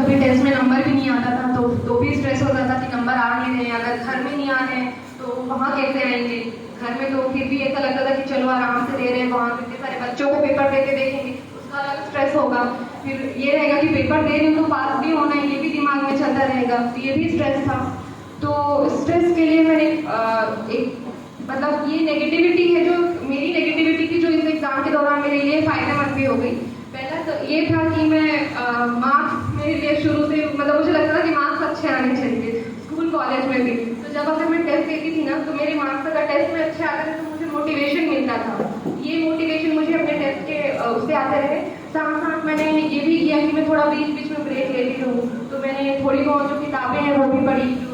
कभी टेस्ट में नंबर भी नहीं आता था तो भी स्ट्रेस हो जाता कि नंबर आ नहीं रहे हैं, अगर घर में नहीं आ रहे हैं तो वहाँ कैसे आएंगे। घर में तो फिर भी ऐसा लगता था कि चलो आराम से दे रहे हैं, वहाँ इतने सारे बच्चों को पेपर देते देखेंगे उसका अलग स्ट्रेस होगा। फिर ये रहेगा कि पेपर दे रही हूँ तो पास भी होना है, ये भी दिमाग में चलता रहेगा, तो ये भी स्ट्रेस था। तो स्ट्रेस के लिए मैंने एक मतलब ये नेगेटिविटी है, जो मेरी नेगेटिविटी थी जो इस एग्जाम के दौरान मेरे लिए फायदेमंद भी हो गई। पहला तो ये था कि मैं मार्क्स मेरे लिए शुरू से मतलब मुझे लगता था कि मार्क्स अच्छे आने चाहिए स्कूल कॉलेज में भी। तो जब अगर मैं टेस्ट देती थी ना तो मेरे मार्क्स अगर टेस्ट में अच्छे आते थे तो मुझे मोटिवेशन मिलता था। ये मोटिवेशन मुझे अपने टेस्ट के उससे आते रहे। साथ साथ मैंने ये भी किया कि मैं थोड़ा बीच बीच में ब्रेक लेती रहूँ। तो मैंने थोड़ी बहुत जो किताबें हैं वो भी पढ़ी, जो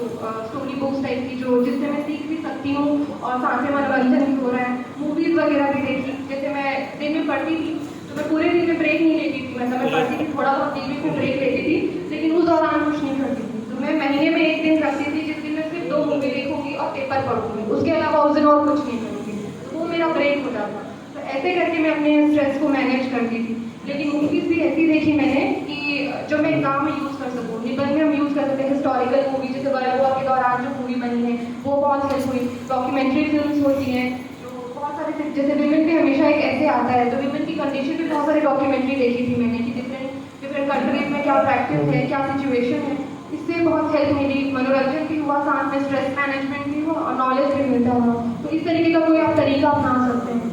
स्टोरी बुक्स टाइप की, जो जिससे मैं सीख भी सकती हूँ और साथ में मनोरंजन भी हो रहा है। मूवीज़ वगैरह भी देखी, जैसे मैं दिन में पढ़ती थी तो मैं पूरे दिन में ब्रेक नहीं लेती थी, मतलब मैं पढ़ती थी थोड़ा बहुत बीच बीच में ब्रेक लेती थी, लेकिन उस दौरान कुछ नहीं करती थी। तो मैं महीने में एक दिन रखती थी जिस दिन मैं सिर्फ 2 मूवी देखूंगी और पेपर पढ़ूंगी, उसके अलावा उस दिन और कुछ नहीं करूँगी, तो वो मेरा ब्रेक हो जाता। तो ऐसे करके मैं अपने स्ट्रेस को मैनेज करती थी। लेकिन मूवीज़ भी ऐसी देखी मैंने कि जो मैं एग्जाम में यूज़ कर सकूँ, निबंध में हम यूज़ कर सकते हैं। हिस्टोरिकल मूवी जैसे वर्ल्ड वॉर के दौरान जो मूवी बनी है वो बहुत हेल्प हुई। डॉक्यूमेंट्री फिल्म्स होती हैं जो बहुत सारे, जैसे विमेन पे हमेशा एक ऐसे आता है, तो विमेन की कंडीशन पे बहुत सारी डॉक्यूमेंट्री देखी थी मैंने कि डिफरेंट डिफरेंट कंट्रीज में क्या प्रैक्टिस है, क्या सिचुएशन है। इससे बहुत हेल्प मिली, मनोरंजन भी हुआ, साथ में स्ट्रेस मैनेजमेंट भी हुआ और नॉलेज भी मिलता हुआ। तो इस तरीके का कोई आप तरीका अपना सकते हैं।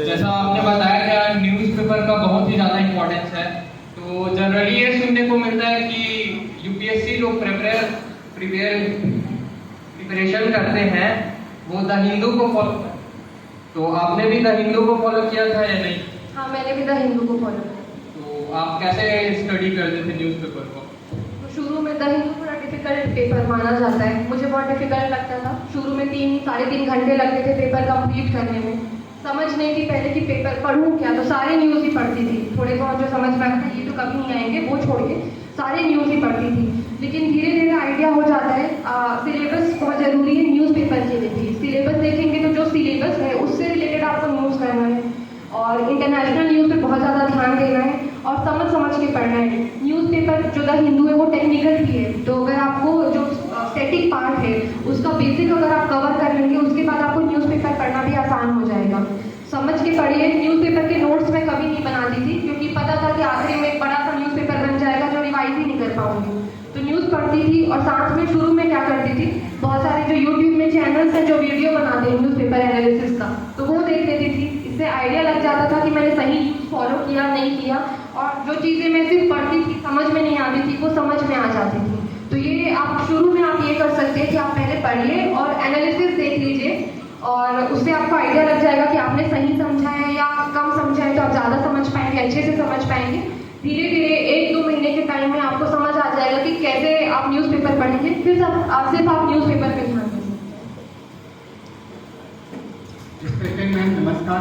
जैसा आपने बताया कि न्यूज़पेपर का बहुत ही ज़्यादा इम्पोर्टेंस है, तो जनरली ये सुनने को मिलता है कि यूपीएससी लोग प्रिपरेशन करते हैं वो द हिंदू को फॉलो करते हैं। तो आपने भी द हिंदू को फॉलो किया था या नहीं? हाँ, मैंने भी द हिंदू को फॉलो किया। तो आप कैसे स्टडी करते थे न्यूज़पेपर को? तो शुरू में द हिंदू थोड़ा डिफिकल्ट पेपर माना जाता है, मुझे बहुत डिफिकल्ट लगता था। शुरू में 3-3.5 घंटे लगते थे पेपर कंप्लीट करने में। समझ नहीं थी पहले कि पेपर पढ़ूँ क्या, तो सारी न्यूज़ ही पढ़ती थी। थोड़े बहुत जो समझ में आता है ये तो कभी नहीं आएंगे वो छोड़ के सारी न्यूज़ ही पढ़ती थी। लेकिन धीरे धीरे आइडिया हो जाता है। सिलेबस बहुत ज़रूरी है न्यूज़पेपर के लिए भी। सिलेबस देखेंगे तो जो सिलेबस है उससे रिलेटेड आपको न्यूज़ करना है और इंटरनेशनल न्यूज़ पे बहुत ज़्यादा ध्यान देना है और समझ समझ के पढ़ना है। न्यूज़पेपर जो द हिंदू है वो टेक्निकल भी है, तो अगर आपको जो स्टैटिक पार्ट है उसका बेसिक अगर आप कवर कर लेंगे उसके बाद आपको न्यूज़पेपर पढ़ना भी आसान हो जाएगा। समझ के पढ़िए। न्यूज़पेपर के नोट्स मैं कभी नहीं बनाती थी क्योंकि पता था कि आखिरी में एक बड़ा सा न्यूज़पेपर बन जाएगा जो रिवाइज ही नहीं कर पाऊंगी। तो न्यूज़ पढ़ती थी और साथ में शुरू में क्या करती थी, बहुत सारे जो यूट्यूब में चैनल्स हैं जो वीडियो बनाते हैं न्यूज़पेपर एनालिसिस का, तो वो देख लेती थी। इससे आइडिया लग जाता था कि मैंने सही फॉलो किया नहीं किया, और जो चीज़ें मैं सिर्फ पढ़ती थी समझ में नहीं आती थी वो समझ में आ जाती थी। तो ये आप शुरू में आप ये कर सकते हैं कि आप पहले पढ़िए और एनालिसिस देख लीजिए और उससे आपको आइडिया लग जाएगा कि आपने सही समझा है या कम समझा है, तो आप ज़्यादा समझ पाएंगे, अच्छे से समझ पाएंगे। धीरे धीरे 1-2 महीने के टाइम में आपको समझ आ जाएगा कि कैसे आप न्यूज़पेपर पढ़ेंगे, फिर आप सिर्फ आप न्यूज़पेपर पे ध्यान देंगे। नमस्कार।